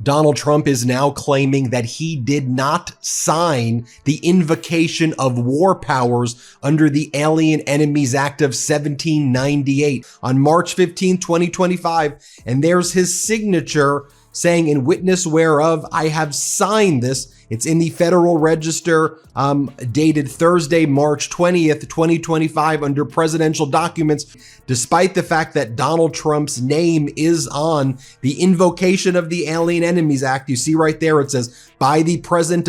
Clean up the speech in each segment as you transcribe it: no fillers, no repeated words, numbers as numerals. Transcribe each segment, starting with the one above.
Donald Trump is now claiming that he did not sign the invocation of war powers under the Alien Enemies Act of 1798 on March 15, 2025. And there's his signature saying, "In witness whereof I have signed this." It's in the Federal Register, dated Thursday, March 20th, 2025, under presidential documents, despite the fact that Donald Trump's name is on the invocation of the Alien Enemies Act. You see right there, it says, by the President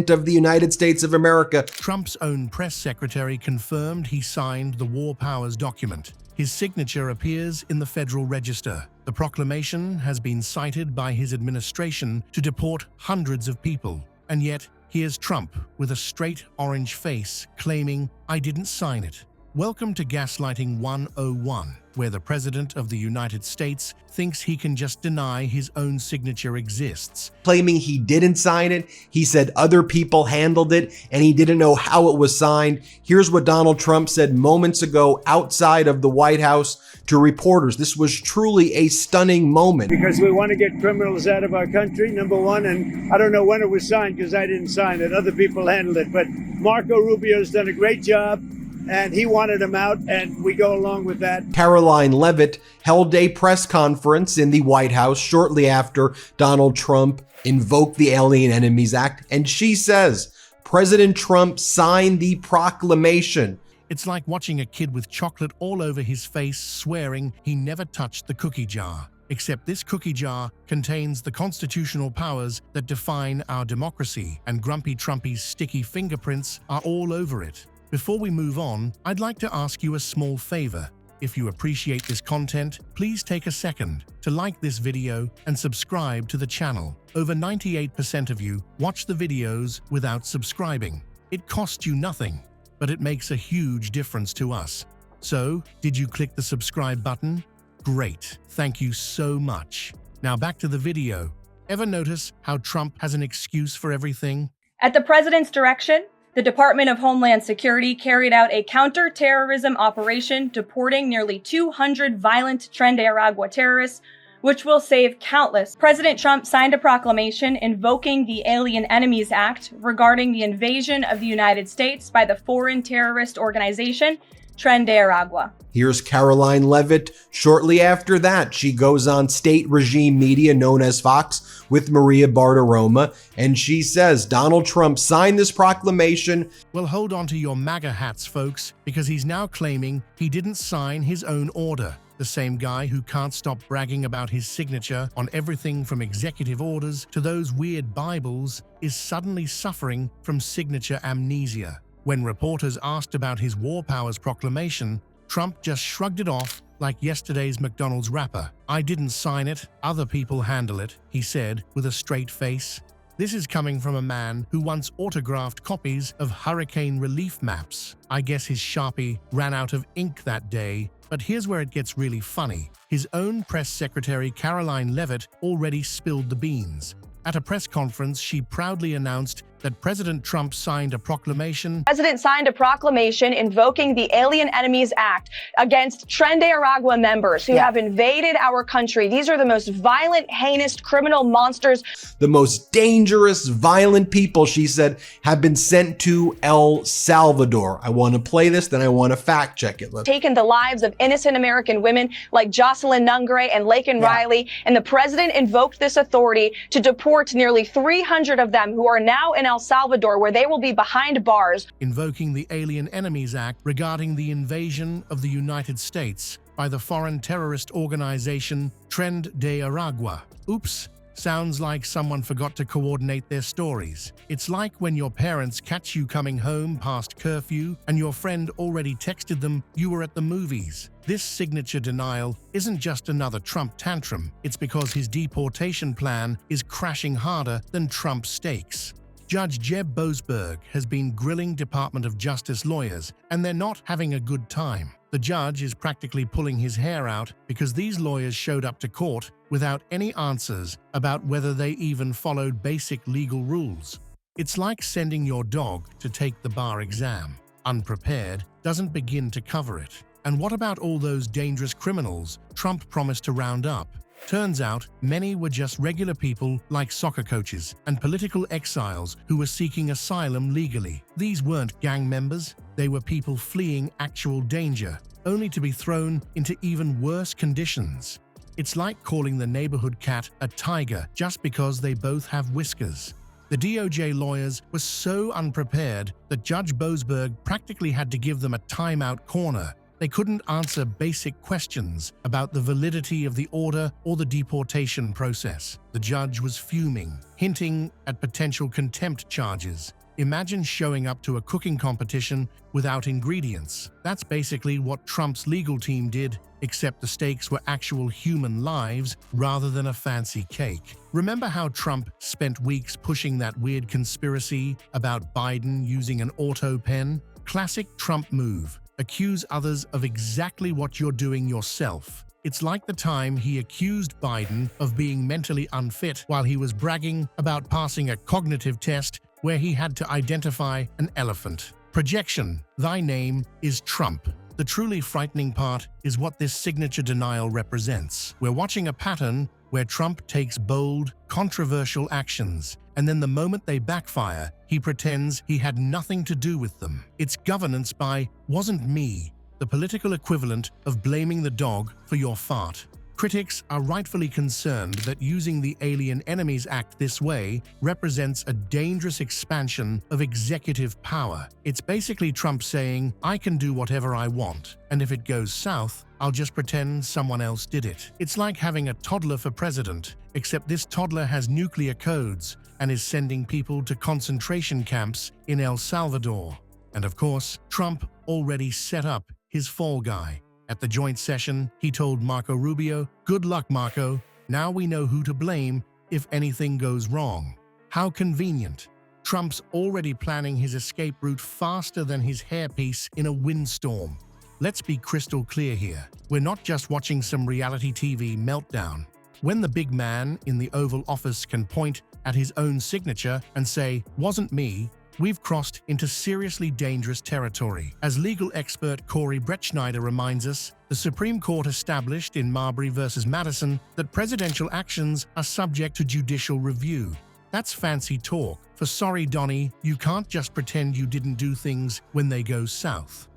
of the United States of America. Trump's own press secretary confirmed he signed the War Powers document. His signature appears in the Federal Register. The proclamation has been cited by his administration to deport hundreds of people. And yet, here's Trump with a straight orange face claiming, "I didn't sign it." Welcome to Gaslighting 101, where the President of the United States thinks he can just deny his own signature exists. Claiming he didn't sign it, he said other people handled it, and he didn't know how it was signed. Here's what Donald Trump said moments ago outside of the White House to reporters. This was truly a stunning moment. Because we want to get criminals out of our country, number one, and I don't know when it was signed because I didn't sign it. Other people handled it, but Marco Rubio's done a great job. And he wanted him out, and we go along with that. Karoline Leavitt held a press conference in the White House shortly after Donald Trump invoked the Alien Enemies Act, and she says, President Trump signed the proclamation. It's like watching a kid with chocolate all over his face swearing he never touched the cookie jar. Except this cookie jar contains the constitutional powers that define our democracy, and Grumpy Trumpy's sticky fingerprints are all over it. Before we move on, I'd like to ask you a small favor. If you appreciate this content, please take a second to like this video and subscribe to the channel. Over 98% of you watch the videos without subscribing. It costs you nothing, but it makes a huge difference to us. So, did you click the subscribe button? Great, thank you so much. Now back to the video. Ever notice how Trump has an excuse for everything? At the president's direction, the Department of Homeland Security carried out a counter-terrorism operation deporting nearly 200 violent Tren de Aragua terrorists, which will save countless. President Trump signed a proclamation invoking the Alien Enemies Act regarding the invasion of the United States by the foreign terrorist organization, Tren de Aragua. Here's Karoline Leavitt. Shortly after that, she goes on state regime media known as Fox with Maria Bartiromo, and she says Donald Trump signed this proclamation. Well, hold on to your MAGA hats, folks, because he's now claiming he didn't sign his own order. The same guy who can't stop bragging about his signature on everything from executive orders to those weird Bibles is suddenly suffering from signature amnesia. When reporters asked about his War Powers proclamation, Trump just shrugged it off like yesterday's McDonald's wrapper. "I didn't sign it, other people handle it," he said with a straight face. This is coming from a man who once autographed copies of hurricane relief maps. I guess his Sharpie ran out of ink that day. But here's where it gets really funny. His own press secretary, Karoline Leavitt, already spilled the beans. At a press conference, she proudly announced that President Trump signed a proclamation. The president signed a proclamation invoking the Alien Enemies Act against Tren de Aragua members who have invaded our country. These are the most violent, heinous criminal monsters. The most dangerous, violent people, she said, have been sent to El Salvador. I want to play this, then I want to fact check it. Taken the lives of innocent American women like Jocelyn Nungray and Laken Riley, and the president invoked this authority to deport nearly 300 of them who are now in El Salvador, where they will be behind bars. Invoking the Alien Enemies Act regarding the invasion of the United States by the foreign terrorist organization Tren de Aragua. Oops, sounds like someone forgot to coordinate their stories. It's like when your parents catch you coming home past curfew and your friend already texted them you were at the movies. This signature denial isn't just another Trump tantrum. It's because his deportation plan is crashing harder than Trump's stakes. Judge Jeb Boasberg has been grilling Department of Justice lawyers, and they're not having a good time. The judge is practically pulling his hair out because these lawyers showed up to court without any answers about whether they even followed basic legal rules. It's like sending your dog to take the bar exam. Unprepared doesn't begin to cover it. And what about all those dangerous criminals Trump promised to round up? Turns out, many were just regular people like soccer coaches and political exiles who were seeking asylum legally. These weren't gang members, they were people fleeing actual danger, only to be thrown into even worse conditions. It's like calling the neighborhood cat a tiger just because they both have whiskers. The DOJ lawyers were so unprepared that Judge Boasberg practically had to give them a timeout corner. They couldn't answer basic questions about the validity of the order or the deportation process. The judge was fuming, hinting at potential contempt charges. Imagine showing up to a cooking competition without ingredients. That's basically what Trump's legal team did, except the stakes were actual human lives rather than a fancy cake. Remember how Trump spent weeks pushing that weird conspiracy about Biden using an auto pen? Classic Trump move. Accuse others of exactly what you're doing yourself. It's like the time he accused Biden of being mentally unfit while he was bragging about passing a cognitive test where he had to identify an elephant. Projection. Thy name is Trump. The truly frightening part is what this signature denial represents. We're watching a pattern where Trump takes bold, controversial actions, and then the moment they backfire, he pretends he had nothing to do with them. It's governance by "wasn't me," the political equivalent of blaming the dog for your fart. Critics are rightfully concerned that using the Alien Enemies Act this way represents a dangerous expansion of executive power. It's basically Trump saying, I can do whatever I want, and if it goes south, I'll just pretend someone else did it. It's like having a toddler for president, except this toddler has nuclear codes and is sending people to concentration camps in El Salvador. And of course, Trump already set up his fall guy. At the joint session, he told Marco Rubio, "Good luck, Marco. Now we know who to blame if anything goes wrong." How convenient. Trump's already planning his escape route faster than his hairpiece in a windstorm. Let's be crystal clear here. We're not just watching some reality TV meltdown. When the big man in the Oval Office can point at his own signature and say, "Wasn't me," we've crossed into seriously dangerous territory. As legal expert Corey Brettschneider reminds us, the Supreme Court established in Marbury v. Madison that presidential actions are subject to judicial review. That's fancy talk. For sorry, Donnie, you can't just pretend you didn't do things when they go south.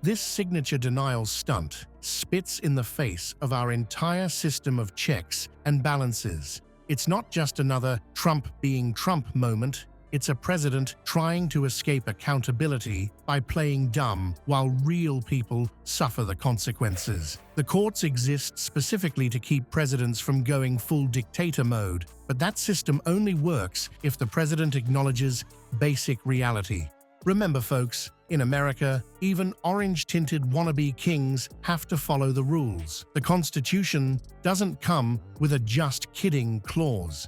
This signature denial stunt spits in the face of our entire system of checks and balances. It's not just another Trump being Trump moment. It's a president trying to escape accountability by playing dumb while real people suffer the consequences. The courts exist specifically to keep presidents from going full dictator mode, but that system only works if the president acknowledges basic reality. Remember, folks, in America, even orange-tinted wannabe kings have to follow the rules. The Constitution doesn't come with a "just kidding" clause.